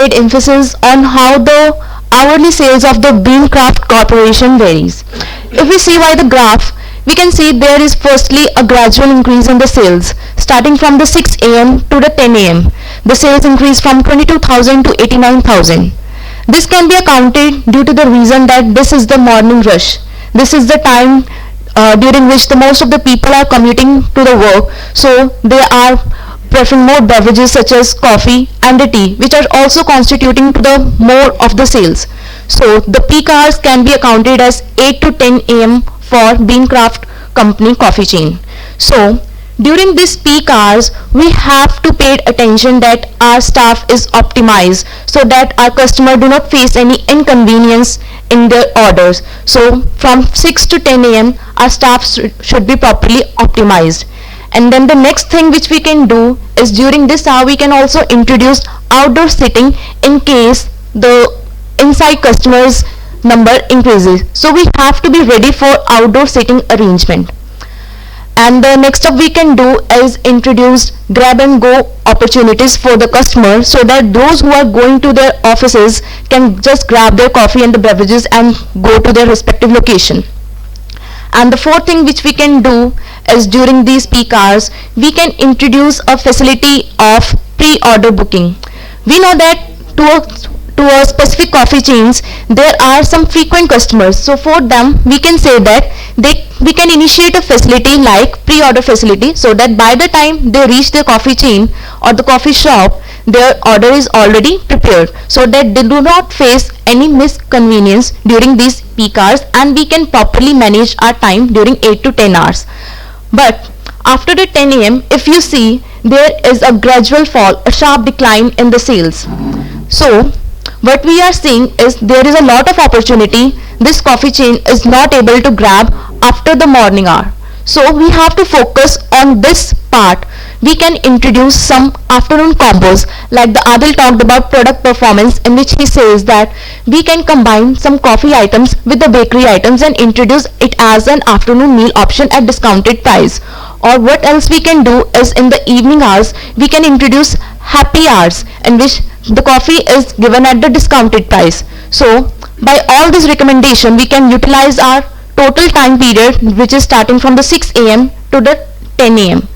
laid emphasis on how the hourly sales of the Beancraft Corporation varies. If we see by the graph, we can see there is firstly a gradual increase in the sales starting from the 6 a.m. to the 10 a.m. The sales increase from 22,000 to 89,000. This can be accounted due to the reason that this is the morning rush. This is the time during which the most of the people are commuting to the work, so they are preferring more beverages such as coffee and the tea, which are also constituting to the more of the sales. So the peak hours can be accounted as 8 to 10 a.m. for Beancraft Company coffee chain. So during these peak hours, we have to pay attention that our staff is optimized so that our customer do not face any inconvenience in their orders. So from 6 to 10 a.m. our staff should be properly optimized. And then the next thing which we can do is during this hour we can also introduce outdoor seating in case the inside customers number increases. So we have to be ready for outdoor seating arrangement. And the next up we can do is introduce grab and go opportunities for the customer so that those who are going to their offices can just grab their coffee and the beverages and go to their respective location. And the fourth thing which we can do is during these peak hours, we can introduce a facility of pre-order booking. We know that to a specific coffee chains, there are some frequent customers. So for them, we can say that we can initiate a facility like pre-order facility so that by the time they reach the coffee chain or the coffee shop, their order is already prepared so that they do not face any misconvenience during these peak hours, and we can properly manage our time during 8 to 10 hours. But after the 10 a.m., if you see, there is a gradual fall, a sharp decline in the sales. So what we are seeing is there is a lot of opportunity this coffee chain is not able to grab after the morning hour. So we have to focus on this part. We can introduce some afternoon combos like the Adil talked about product performance, in which he says that we can combine some coffee items with the bakery items and introduce it as an afternoon meal option at discounted price. Or what else we can do is in the evening hours we can introduce happy hours in which the coffee is given at the discounted price. So by all this recommendation we can utilize our total time period which is starting from the 6 a.m. to the 10 a.m.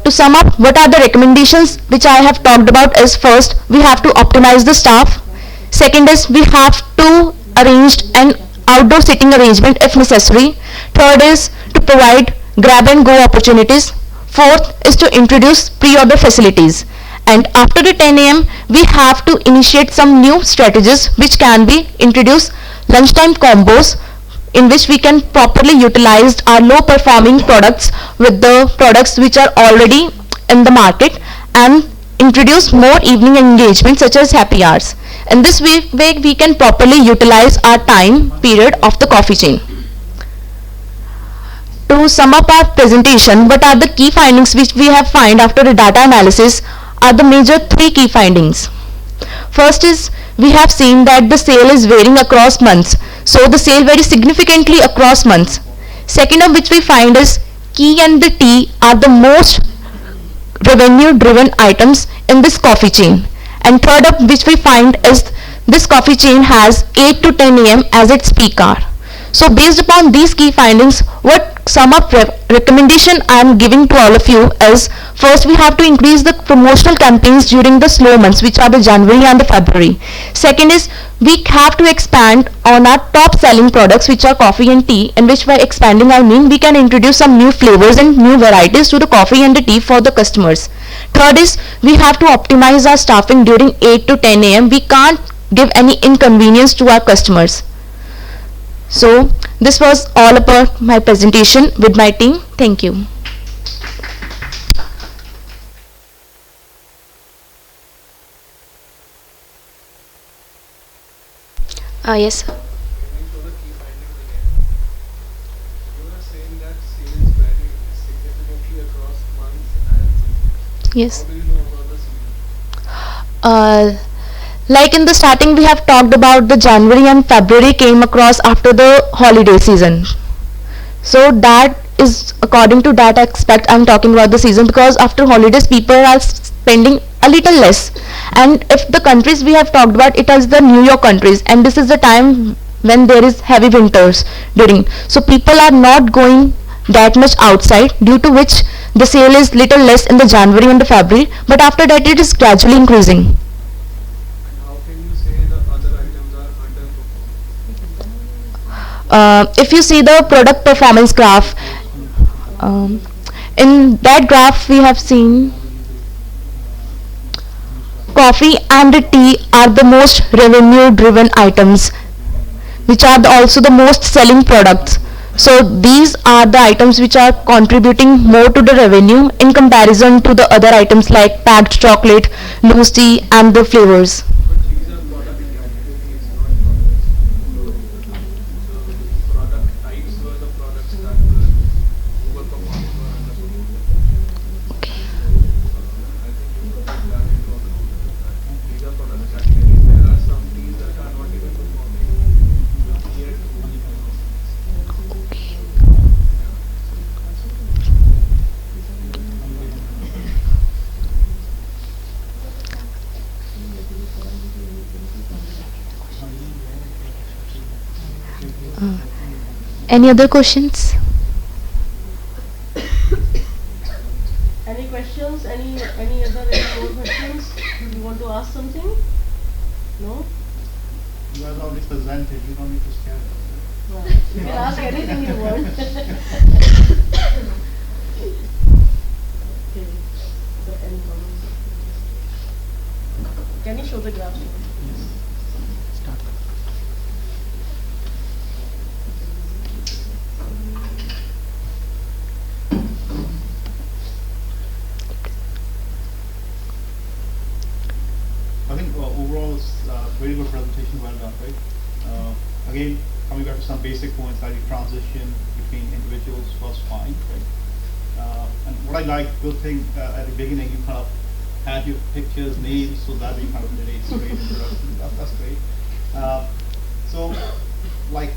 To sum up, what are the recommendations which I have talked about is first, we have to optimize the staff. Second is we have to arrange an outdoor seating arrangement if necessary. Third is to provide grab and go opportunities. Fourth is to introduce pre-order facilities. And after the 10 a.m. we have to initiate some new strategies which can be introduced lunchtime combos in which we can properly utilize our low performing products with the products which are already in the market and introduce more evening engagement such as happy hours. In this way we can properly utilize our time period of the coffee chain. To sum up our presentation, what are the key findings which we have found after the data analysis are the major three key findings. First is we have seen that the sale is varying across months. So the sale varies significantly across months. Second of which we find is tea and the tea are the most revenue driven items in this coffee chain. And third of which we find is this coffee chain has 8 to 10 a.m. as its peak hour. So based upon these key findings, what sum up recommendation I am giving to all of you is first we have to increase the promotional campaigns during the slow months which are the January and the February. Second is we have to expand on our top selling products which are coffee and tea, in which by expanding I mean we can introduce some new flavors and new varieties to the coffee and the tea for the customers. Third is we have to optimize our staffing during 8 to 10 a.m. We can't give any inconvenience to our customers. So this was all about my presentation with my team. Thank you. Yes. Can you show the key findings again? You were saying that sales vary significantly across months and seasons. Yes. How do you know about the season? Like in the starting we have talked about the January and February came across after the holiday season. So that is according to that aspect I'm talking about the season, because after holidays people are spending a little less. And if the countries we have talked about, it is the New York countries, and this is the time when there is heavy winters during, so people are not going that much outside, due to which the sale is little less in the January and the February, but after that it is gradually increasing. And how can you say the other items are underperforming? If you see the product performance graph, um, in that graph we have seen coffee and tea are the most revenue driven items, which are also the most selling products. So these are the items which are contributing more to the revenue in comparison to the other items like packed chocolate, loose tea, and the flavors. But these are product categories, not products. So the product types were the products that were overperforming or underperforming. So I think you should take that into account, that these are product categories. There are some teas that are not even performing near to one of these. Yeah. Uh, any other questions? Any questions? Any more questions? You want to ask something? No? You guys already presented, you don't need to scare it. Well, you can ask anything you want. Okay. So any comments? Can you show the graph? Start. I think overall it's very good presentation, well done, right? Again, coming back to some basic points like the transition between individuals was fine, right? And what I like, good thing at the beginning, you kind of had your pictures, names, so that we kind of did a straight introduction. That's great. So, like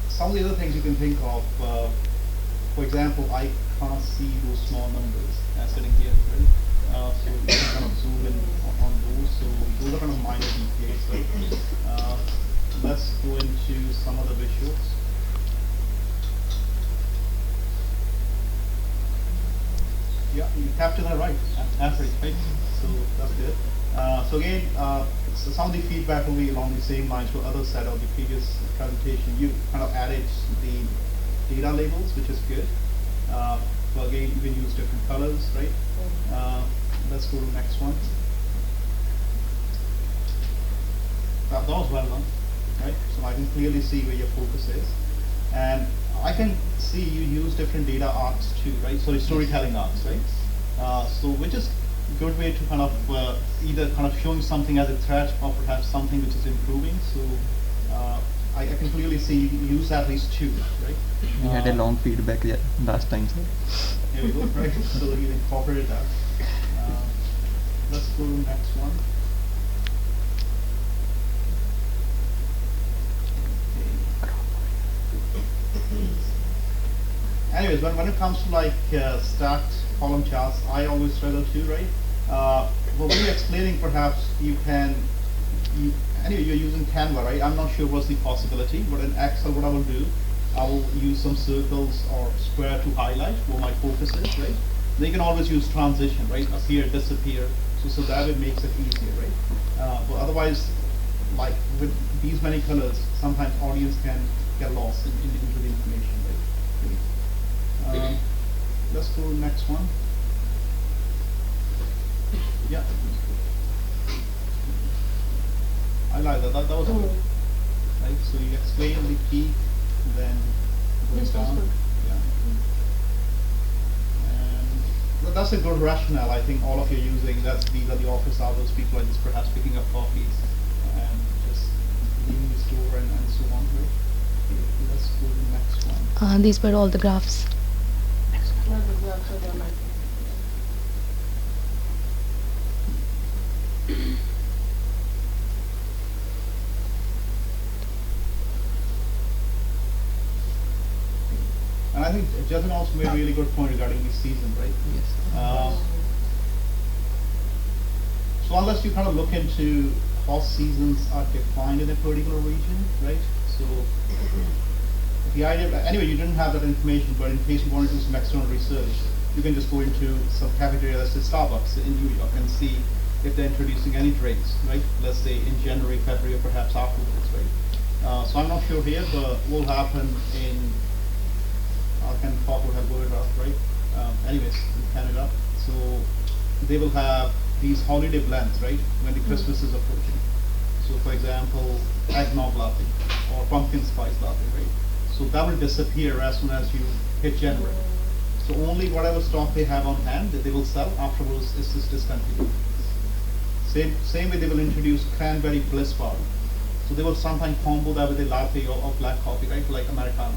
some of the other things you can think of, for example, I can't see those small numbers sitting here, right? So you can kind of zoom in on those. So those are kind of minor details, right? Let's go into some of the visuals. Yeah, you capture that right, average, right? So that's good. So again, so some of the feedback will be along the same lines for other side of the previous presentation. You kind of added the data labels, which is good. So again, you can use different colors, right? Let's go to the next one. That was well done, right? So I can clearly see where your focus is. And I can see you use different data arcs too, right? So storytelling arcs, right? So which is a good way to kind of either kind of showing something as a threat or perhaps something which is improving. So I can clearly see you use at least two, right? We had a long feedback last time, sir. There we go, right? So you incorporated that. Let's go to the next one. Anyways, when it comes to like stacked column charts, I always struggle too, right? But when you're explaining, perhaps you can, anyway, you're using Canva, right? I'm not sure what's the possibility, but in Excel, what I will do, I will use some circles or square to highlight where my focus is, right? Then you can always use transition, right? Appear, disappear, so that it makes it easier, right? But otherwise, like with these many colors, sometimes audience can get lost into the information, right? Let's go to the next one. Yeah. I like that. That was good. Right? So you explain the key, then going This was down. good. Yeah. And that's a good rationale. I think all of you are using that. These are the office hours. People are just perhaps picking up coffees and just leaving the store and so on. Right? Let's go to the next one. These were all the graphs. No, the graphs are done, I think. And I think Jatin also made a really good point regarding the season, right? Yes. So unless you kind of look into how seasons are defined in a particular region, right? So the idea, anyway, you didn't have that information, but in case you want to do some external research, you can just go into some cafeteria, let's say Starbucks in New York, and see if they're introducing any drinks, right? Let's say in January, February, or perhaps afterwards, right? So I'm not sure here, but what will happen in, I can talk about Alberta, right? Anyways, in Canada, so they will have these holiday blends, right? When the Christmas is approaching. So for example, eggnog latte or pumpkin spice latte, right? So that will disappear as soon as you hit January. So only whatever stock they have on hand that they will sell, afterwards is just discontinued. Same way they will introduce cranberry bliss bar. So they will sometimes combo that with a latte or black coffee, right? Like Americano.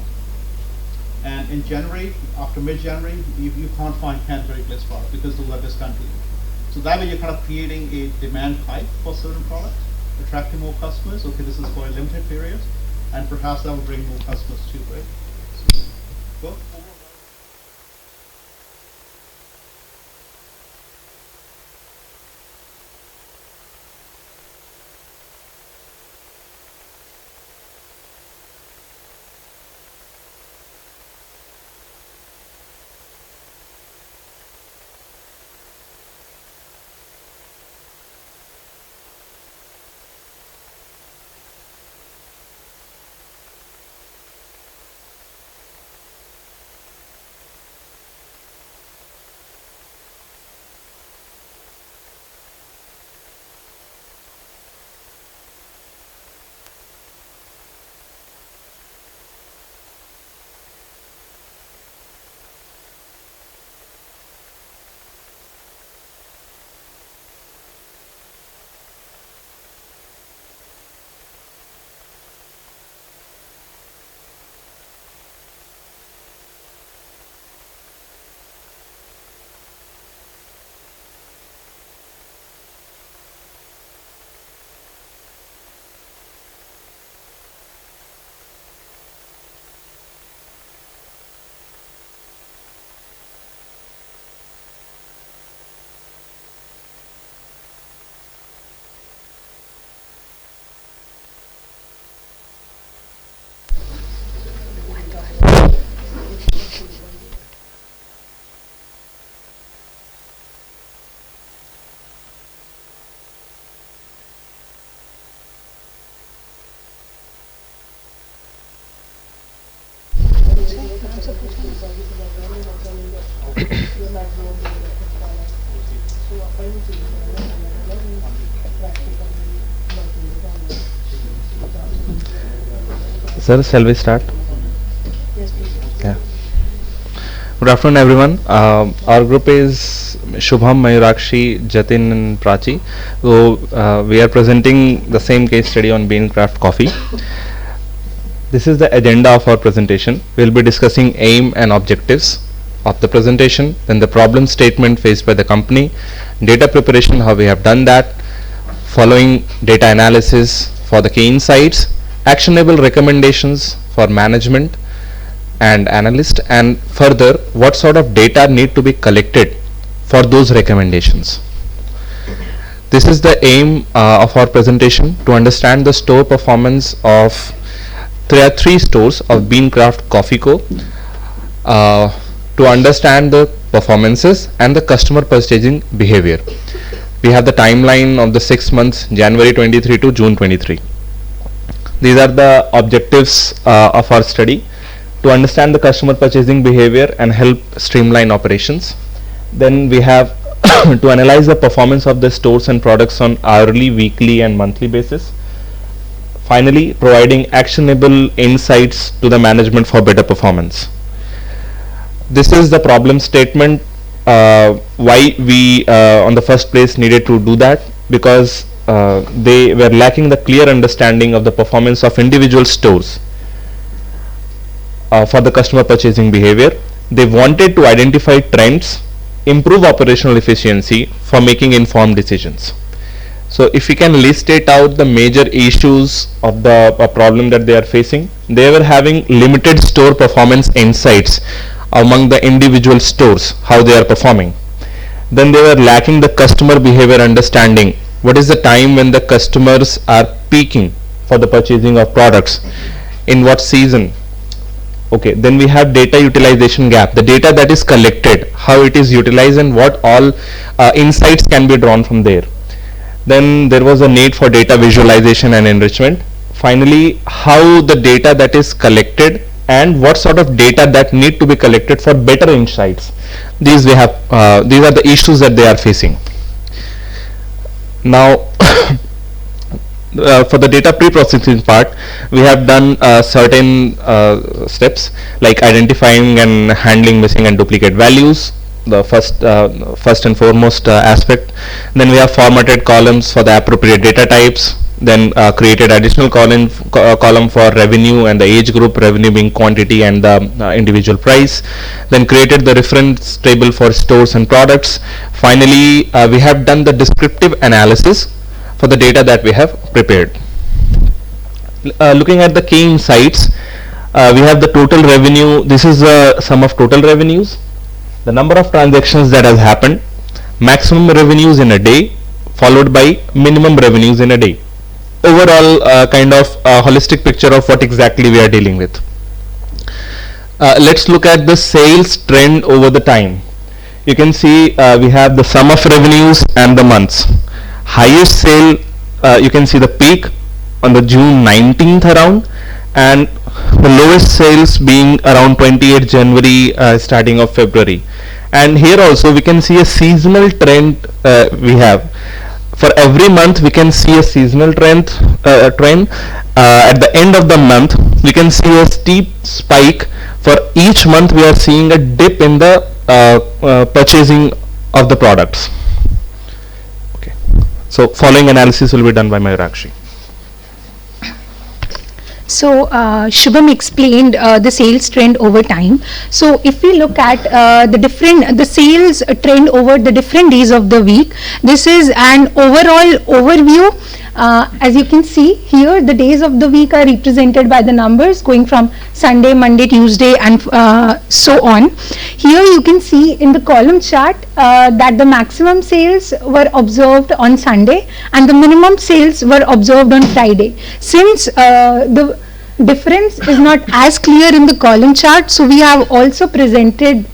And in January, after mid-January, you can't find cranberry bliss bar because those are discontinued. So that way you're kind of creating a demand pipe for certain products, attracting more customers. Okay, this is for a limited period, and perhaps that will bring more customers too, right? So, well, Sir, shall we start? Yeah. Good afternoon, everyone. Our group is Shubham, Mayurakshi, Jatin, and Prachi. So we are presenting the same case study on Beancraft Coffee. This is the agenda of our presentation. We'll be discussing aim and objectives of the presentation, then the problem statement faced by the company, data preparation, how we have done that, following data analysis for the key insights, actionable recommendations for management and analyst, and further what sort of data need to be collected for those recommendations. This is the aim of our presentation, to understand the store performance of there are 3 stores of Beancraft Coffee Co. To understand the performances and the customer purchasing behavior. We have the timeline of the 6 months, January 23 to June 23. These are the objectives of our study: to understand the customer purchasing behavior and help streamline operations. Then we have to analyze the performance of the stores and products on hourly, weekly, and monthly basis. Finally, providing actionable insights to the management for better performance. This is the problem statement. Why we on the first place needed to do that, because they were lacking the clear understanding of the performance of individual stores for the customer purchasing behavior. They wanted to identify trends, improve operational efficiency for making informed decisions. So if we can list it out, the major issues of the problem that they are facing, they were having limited store performance insights among the individual stores, how they are performing. Then they were lacking the customer behavior understanding what is the time when the customers are peaking for the purchasing of products, in what season. Okay, then we have data utilization gap, the data that is collected, how it is utilized, and what all insights can be drawn from there. Then there was a need for data visualization and enrichment. Finally, how the data that is collected and what sort of data that need to be collected for better insights. These are the issues that they are facing. Now, for the data pre-processing part, we have done certain steps like identifying and handling missing and duplicate values, the first and foremost aspect. Then we have formatted columns for the appropriate data types. Then created additional column for revenue and the age group, revenue being quantity and the individual price. Then created the reference table for stores and products. Finally, we have done the descriptive analysis for the data that we have prepared. Looking at the key insights, we have the total revenue. This is the sum of total revenues, the number of transactions that has happened, maximum revenues in a day, followed by minimum revenues in a day. Overall, kind of a holistic picture of what exactly we are dealing with. Let's look at the sales trend over the time. You can see we have the sum of revenues and the months. Highest sale, you can see the peak on the June 19th around, and the lowest sales being around 28 January, starting of February. And here also we can see a seasonal trend. We have for every month we can see a seasonal trend. At the end of the month we can see a steep spike. For each month we are seeing a dip in the purchasing of the products. Okay, so following analysis will be done by Mayurakshi. So Shubham explained the sales trend over time. So if we look at the sales trend over the different days of the week, this is an overall overview. As you can see here, the days of the week are represented by the numbers going from Sunday, Monday, Tuesday, and so on. Here you can see in the column chart that the maximum sales were observed on Sunday and the minimum sales were observed on Friday. Since the difference is not as clear in the column chart, so we have also presented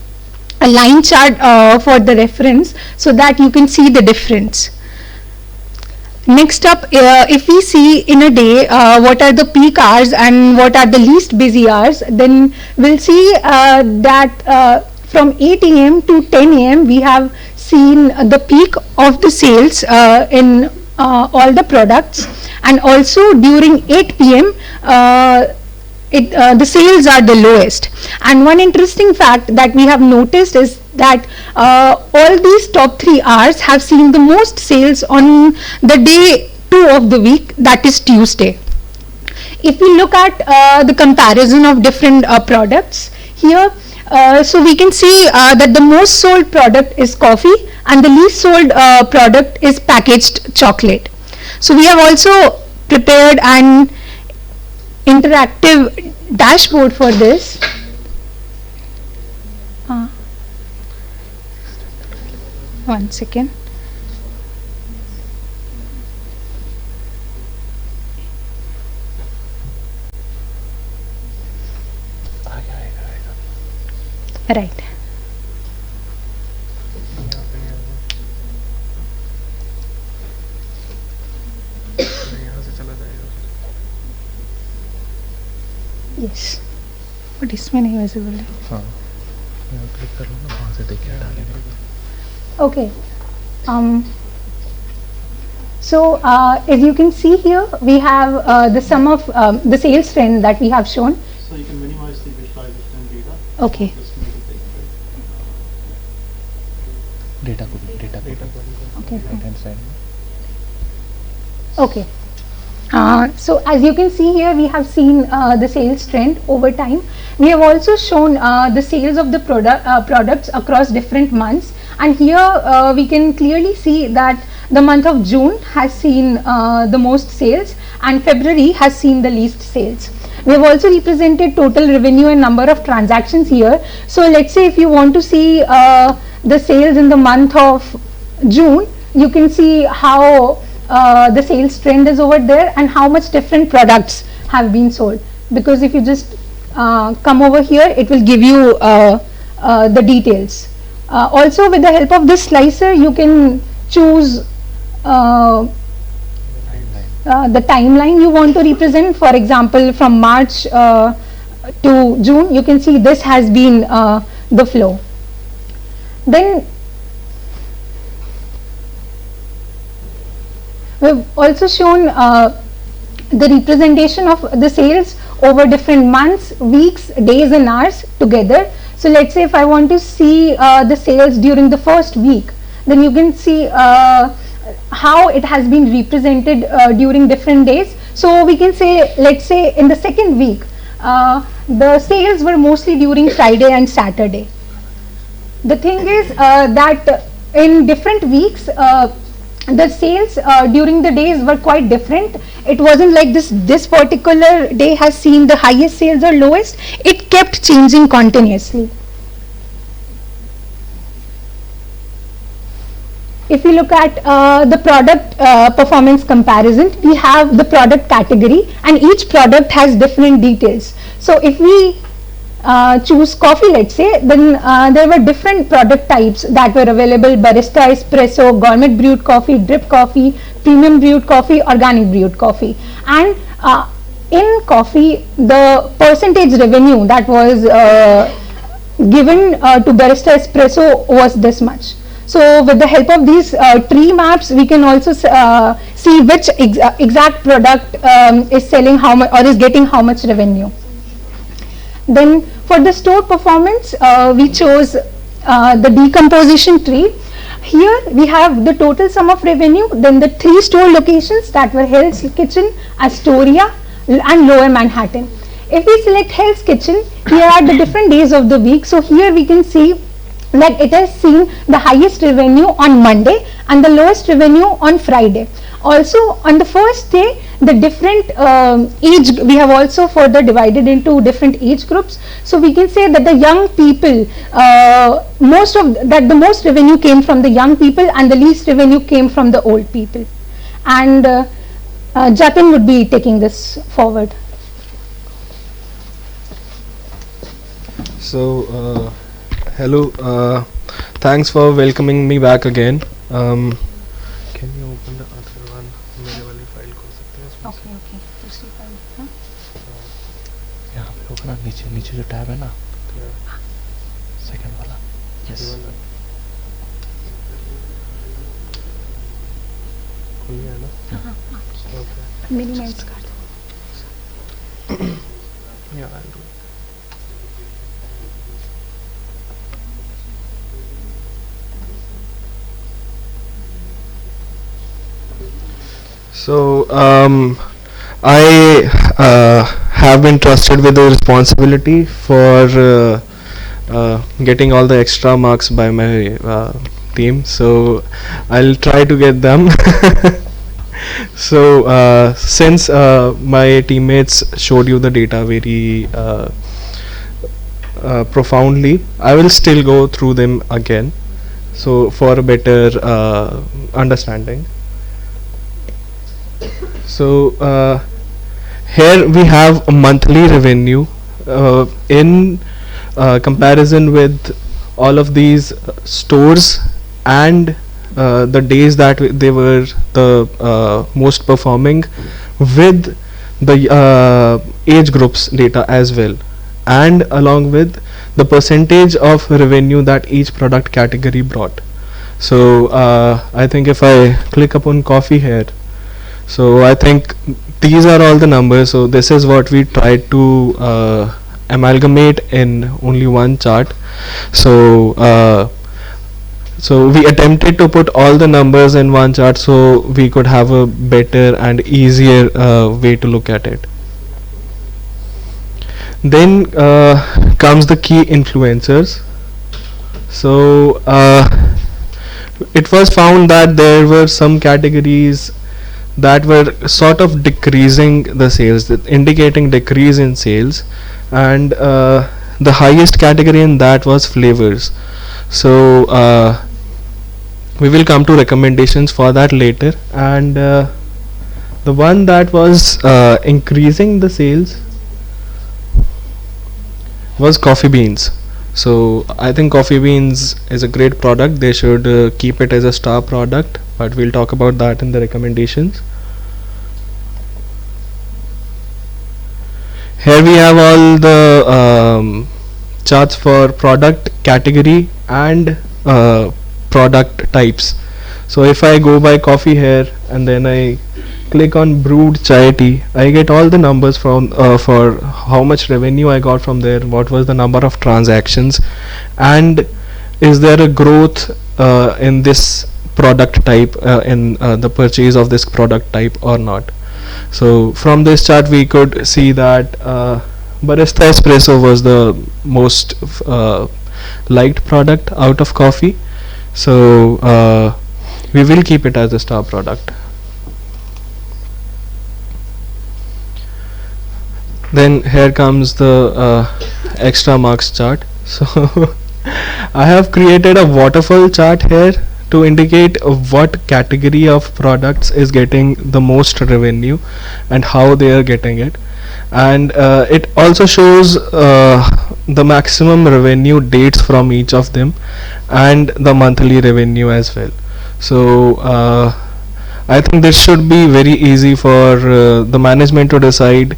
a line chart for the reference so that you can see the difference. Next up, if we see in a day what are the peak hours and what are the least busy hours, then we'll see that from 8 a.m. to 10 a.m. we have seen the peak of the sales in all the products, and also during 8 p.m. The sales are the lowest. And one interesting fact that we have noticed is that all these top 3 hours have seen the most sales on the day 2 of the week, that is Tuesday. If we look at the comparison of different products here, so we can see that the most sold product is coffee and the least sold product is packaged chocolate. So we have also prepared an interactive dashboard for this. One second. Right. Yes. But इसमें नहीं visible है. हाँ. Click करो ना, वहाँ से देखिए डालेंगे. Okay. So as you can see here, we have the sum of the sales trend that we have shown. So you can minimize the visualization data. Okay. Just make it big, right? data. Okay. Right hand side. Okay. So as you can see here, we have seen the sales trend over time. We have also shown the sales of the products across different months, and here we can clearly see that the month of June has seen the most sales and February has seen the least sales. We have also represented total revenue and number of transactions here. So let's say if you want to see the sales in the month of June, you can see how the sales trend is over there and how much different products have been sold. Because if you just come over here, it will give you the details. Also, with the help of this slicer, you can choose the timeline you want to represent. For example, from March to June, you can see this has been the flow. Then we've also shown the representation of the sales over different months, weeks, days and hours together. So let's say if I want to see the sales during the first week, then you can see how it has been represented during different days. So we can say, let's say in the second week, the sales were mostly during Friday and Saturday. The thing is that in different weeks, the sales during the days were quite different. It wasn't like this particular day has seen the highest sales or lowest. It kept changing continuously. If you look at the product performance comparison, we have the product category and each product has different details. So if we choose coffee, let's say, then there were different product types that were available: barista, espresso, gourmet brewed coffee, drip coffee, premium brewed coffee, organic brewed coffee. And in coffee, the percentage revenue that was given to barista espresso was this much. So with the help of these tree maps, we can also see which exact product is selling how much or is getting how much revenue. Then for the store performance, we chose the decomposition tree. Here we have the total sum of revenue, then the 3 store locations that were Hell's Kitchen, Astoria and Lower Manhattan. If we select Hell's Kitchen, here are the different days of the week. So here we can see that it has seen the highest revenue on Monday and the lowest revenue on Friday. Also on the first day, the different age, we have also further divided into different age groups. So we can say that the young people, the most revenue came from the young people and the least revenue came from the old people. And Jatin would be taking this forward. So hello, thanks for welcoming me back again. Can you open the other one? मेरे वाली file खोल सकते हैं इसमें से? Okay. दूसरी file, यहाँ पे होगा ना, नीचे जो टैब है ना, सेकंड वाला. Yes. खुल गया ना? Okay. मेरी mails card. Yeah, I'll do it. So I have been trusted with the responsibility for getting all the extra marks by my team, so I'll try to get them. So since my teammates showed you the data very profoundly, I will still go through them again, so for a better understanding. So here we have a monthly revenue in comparison with all of these stores and the days that they were the most performing, with the age groups data as well, and along with the percentage of revenue that each product category brought. So I think if I click upon coffee here, so I think these are all the numbers. So this is what we tried to amalgamate in only one chart. So so we attempted to put all the numbers in one chart so we could have a better and easier way to look at it. Then comes the key influencers. So it was found that there were some categories that were sort of decreasing the sales, indicating decrease in sales, and the highest category in that was flavors. So we will come to recommendations for that later. And the one that was increasing the sales was coffee beans. So I think coffee beans is a great product. They should keep it as a star product, but we'll talk about that in the recommendations. Here we have all the charts for product category and product types. So if I go by coffee here and then I click on brewed chai tea, I get all the numbers from for how much revenue I got from there, what was the number of transactions, and is there a growth in this product type, in the purchase of this product type or not. So from this chart we could see that barista espresso was the most liked product out of coffee. So we will keep it as a star product. Then here comes the extra marks chart. So I have created a waterfall chart here to indicate what category of products is getting the most revenue and how they are getting it. And it also shows the maximum revenue dates from each of them and the monthly revenue as well. So I think this should be very easy for the management to decide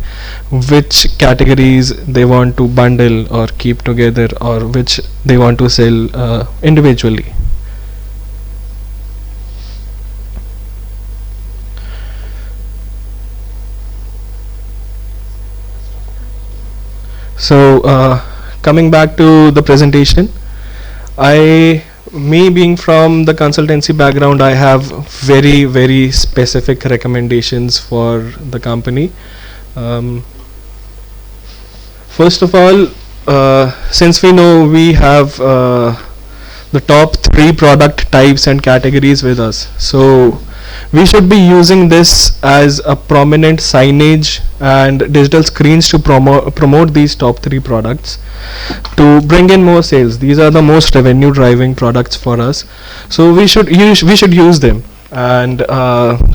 which categories they want to bundle or keep together, or which they want to sell individually. So coming back to the presentation, me being from the consultancy background, I have very specific recommendations for the company. First of all, since we know we have the top 3 product types and categories with us, so we should be using this as a prominent signage and digital screens to promote these top 3 products to bring in more sales. These are the most revenue driving products for us, so we should use them. And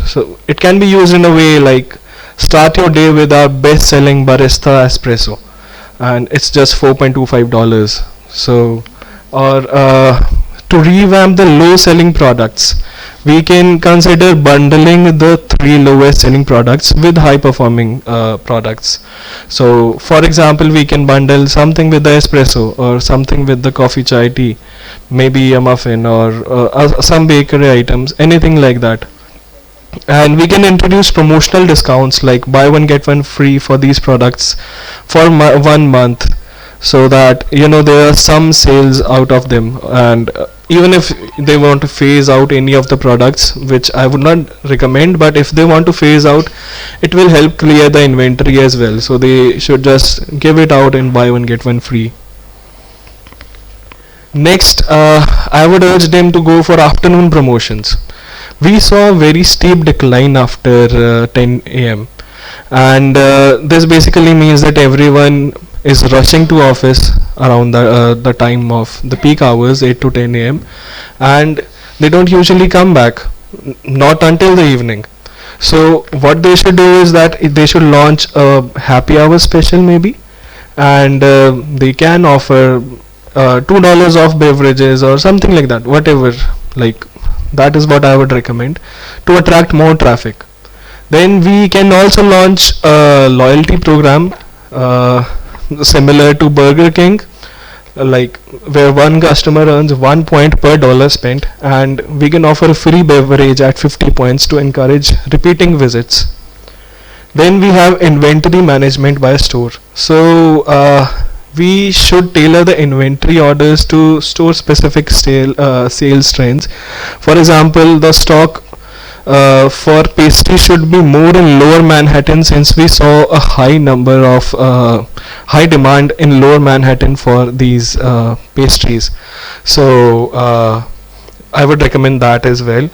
so it can be used in a way like, start your day with our best selling barista espresso, and it's just $4.25. So, or to revamp the low selling products, we can consider bundling the 3 lowest selling products with high performing products. So for example, we can bundle something with the espresso, or something with the coffee chai tea, maybe a muffin, or some bakery items, anything like that. And we can introduce promotional discounts like buy one get one free for these products for 1 month, so that there are some sales out of them. And even if they want to phase out any of the products, which I would not recommend, but if they want to phase out, it will help clear the inventory as well, so they should just give it out and buy one get one free. Next, I would urge them to go for afternoon promotions. We saw a very steep decline after 10 a.m. and this basically means that everyone is rushing to office around the time of the peak hours, 8 to 10 a.m. and they don't usually come back, not until the evening. So what they should do is that they should launch a happy hour special maybe, and they can offer $2 off beverages or something like that, whatever. Like, that is what I would recommend to attract more traffic. Then we can also launch a loyalty program similar to Burger King, like where one customer earns 1 point per dollar spent, and we can offer a free beverage at 50 points to encourage repeating visits. Then we have inventory management by store. So we should tailor the inventory orders to store specific sales trends. For example, the stock for pastry should be more in Lower Manhattan, since we saw a high number of high demand in Lower Manhattan for these pastries. So I would recommend that as well.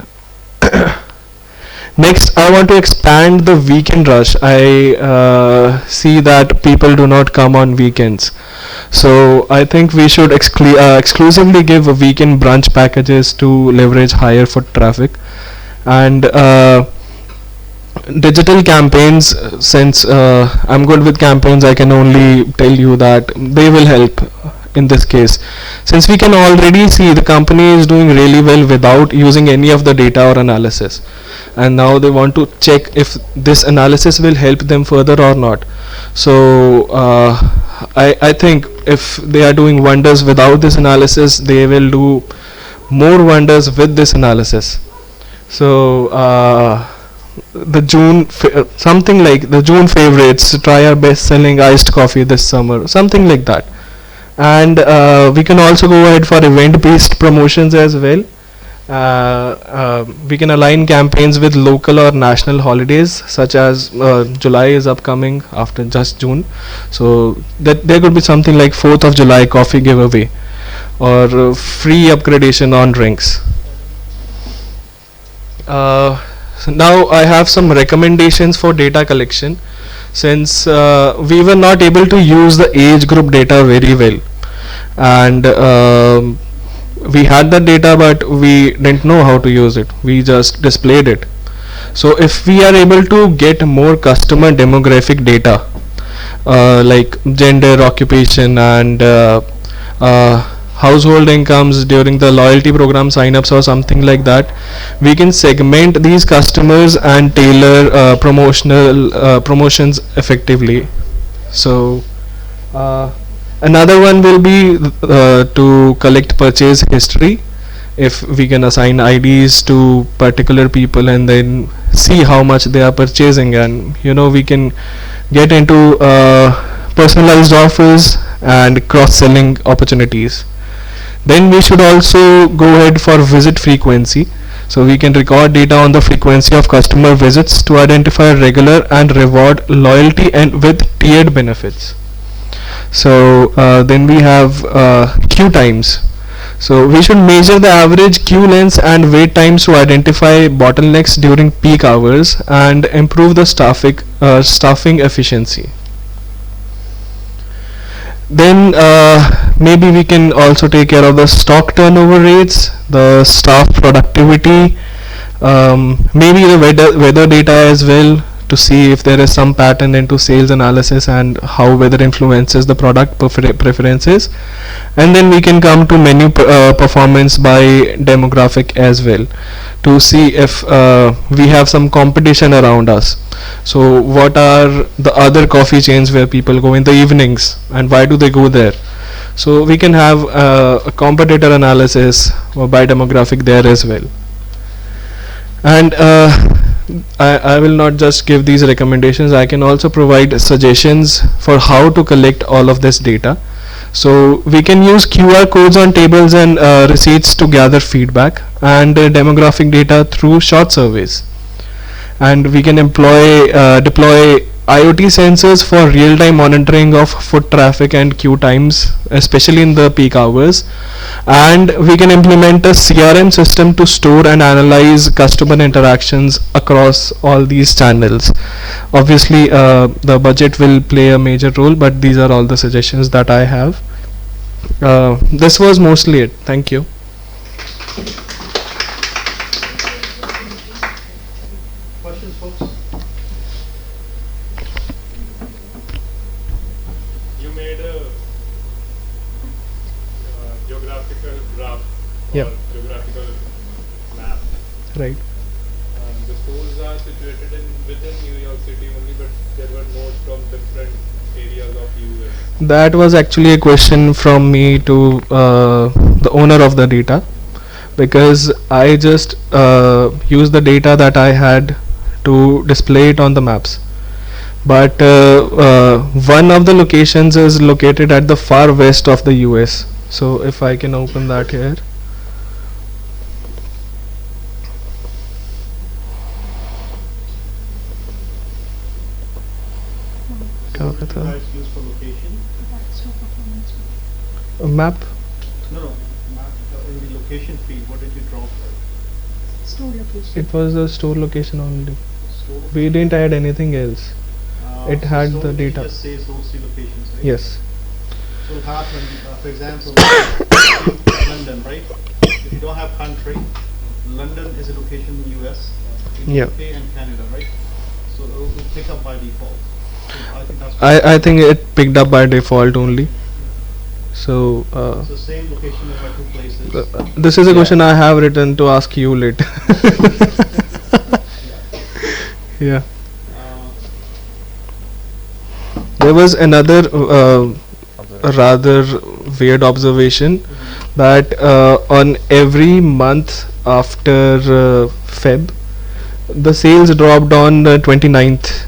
Next, I want to expand the weekend rush. I see that people do not come on weekends. So I think we should exclusively give weekend brunch packages to leverage higher foot traffic. And digital campaigns, since I'm good with campaigns, I can only tell you that they will help in this case, since we can already see the company is doing really well without using any of the data or analysis, and now they want to check if this analysis will help them further or not. So I think if they are doing wonders without this analysis, they will do more wonders with this analysis. So something like the June favorites, try our best selling iced coffee this summer, something like that. And we can also go ahead for event based promotions as well. We can align campaigns with local or national holidays, such as July is upcoming after just June, so that there could be something like 4th of July coffee giveaway, or free upgradation on drinks. So now I have some recommendations for data collection, since we were not able to use the age group data very well, and we had the data but we didn't know how to use it, we just displayed it. So if we are able to get more customer demographic data, like gender, occupation, and household incomes during the loyalty program signups or something like that, we can segment these customers and tailor promotions effectively. So another one will be to collect purchase history. If we can assign IDs to particular people and then see how much they are purchasing, and we can get into personalized offers and cross-selling opportunities. Then we should also go ahead for visit frequency. So we can record data on the frequency of customer visits to identify regular and reward loyalty and with tiered benefits. So then we have queue times. So we should measure the average queue lengths and wait times to identify bottlenecks during peak hours and improve the staffing efficiency. Then maybe we can also take care of the stock turnover rates, the staff productivity, maybe the weather data as well, to see if there is some pattern into sales analysis and how weather influences the product preferences. And then we can come to menu performance by demographic as well, to see if we have some competition around us. So what are the other coffee chains where people go in the evenings, and why do they go there? So we can have a competitor analysis by demographic there as well. And I will not just give these recommendations, I can also provide suggestions for how to collect all of this data. So we can use QR codes on tables and receipts to gather feedback, and demographic data through short surveys. And we can deploy IoT sensors for real-time monitoring of foot traffic and queue times, especially in the peak hours. And we can implement a CRM system to store and analyze customer interactions across all these channels. Obviously, the budget will play a major role, but these are all the suggestions that I have. This was mostly it. Thank you. Questions, folks? You made a geographical graph or Yep. geographical map. Right. The stores are situated within New York City only, but there were nodes from different areas of US. That was actually a question from me to the owner of the data, because I just used the data that I had to display it on the maps. But one of the locations is located at the far west of the US. So if I can open that here. What do you guys use for location? A map. No, map, in the location field, what did you draw for? Store location. It was the store location only. Store? We didn't add anything else. It had store the location data. just says those three locations, right? Yes. So Harsh, when, for example, London, right? If you don't have country, London is a location in the US, in Yeah. UK and Canada, right? So it will pick up by default. So I think that's I think it picked up by default only. So it's the same location in my two places. this is a question I have written to ask you later. Yeah. Uh, There was another rather weird observation that on every month after Feb, the sales dropped on the 29th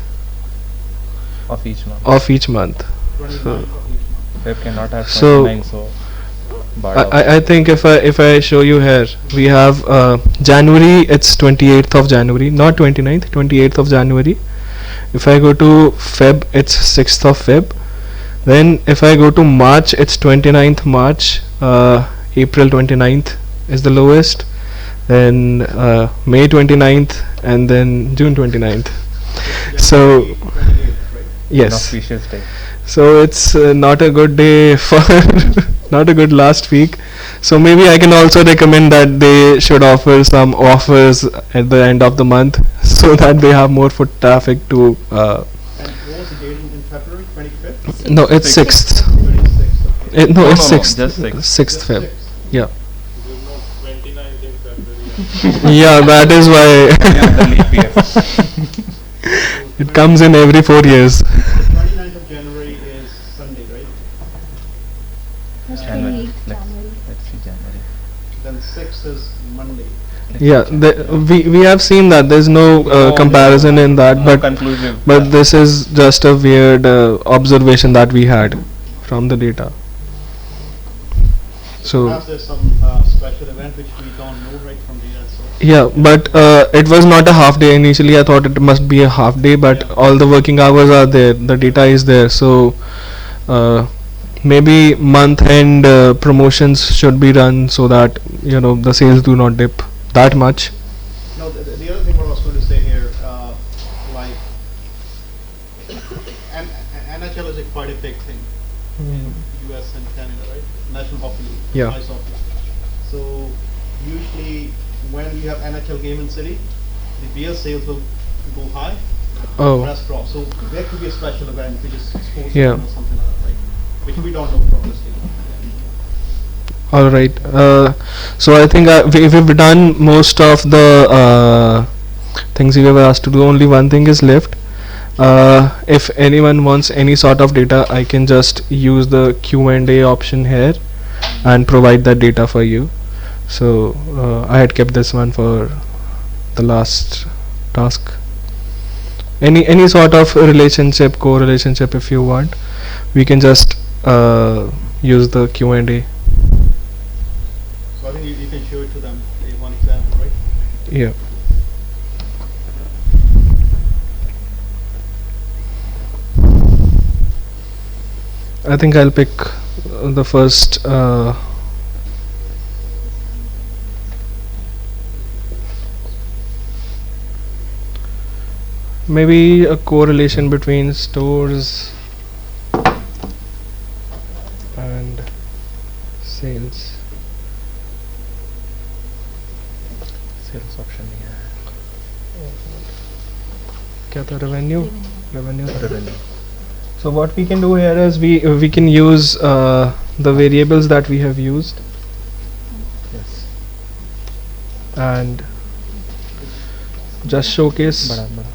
of each month. of each month. 29th So of each month. Web cannot have So, 29, so bad I think if I show you here, we have January, it's 28th of January, not 29th, 28th of January. If I go to Feb, it's 6th of Feb. Then if I go to March, it's 29th March. April 29th is the lowest. Then May 29th, and then June 29th. So January 28th, right? an yes. auspicious day. So it's not a good day for not a good last week. So maybe I can also recommend that they should offer some offers at the end of the month so that they have more foot traffic to. And what was the date in February? 25th? No, it's Sixth. 6th. 26th. Okay. No, No, it's no, no, 6th. just sixth. 6th Feb. Sixth. Yeah. There's no 29th in February. Yeah, that is why The leap year. it comes in every 4 years. 29th of January is Sunday, right? January. Let's see January. Then 6th is Monday. Yeah, we have seen that there's no comparison in that, but conclusive. but this is just a weird observation that we had from the data. So Perhaps there's some special event which we don't know right from data itself. yeah, but it was not a half day. Initially, I thought it must be a half day, but Yeah. all the working hours are there. The data is there, so maybe month end promotions should be run so that the sales do not dip that much. No, the other thing what I was going to say here, like, and NHL is quite a big thing in US and Canada, right? National Hockey League, Yeah. ice hockey. So usually when you have NHL game in city, the beer sales will go high, Oh. rest drop. So there could be a special event which is sports Yeah. or something like that, right? Which we don't know from this data. All right. So I think we've done most of the things we were asked to do. Only one thing is left. If anyone wants any sort of data, I can just use the Q&A option here and provide that data for you. So I had kept this one for the last task. Any sort of relationship, co-relationship, if you want, we can just use the Q&A. So I think you can show it to them, one example, right? Yeah. I think I'll pick the first maybe a correlation between stores and sales. Sales option here. क्या था revenue? Revenue. Revenue. So what we can do here is we can use the variables that we have used Yes. and just showcase. Bada, bada.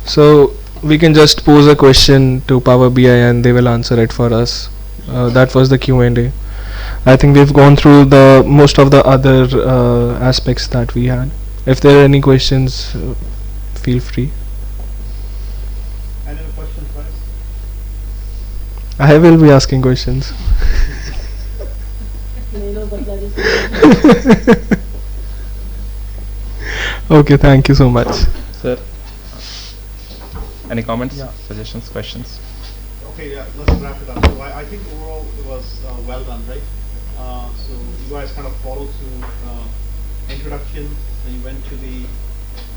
So we can just pose a question to Power BI and they will answer it for us. That was the Q&A. I think we've gone through the most of the other aspects that we had. If there are any questions, feel free. Any other questions, guys? I will be asking questions. Melo badla jis- Okay, thank you so much. Sir, any comments, Yeah. suggestions, questions? Okay, yeah, let's wrap it up. So I think overall it was well done, right? So you guys kind of followed through introduction, then you went to the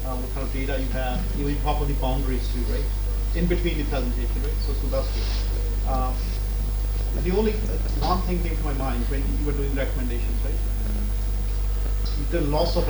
what kind of data you have, even you talk about the boundaries too, right? in between the presentation, right? So that's good. The only one thing came to my mind when you were doing recommendations, right? The loss of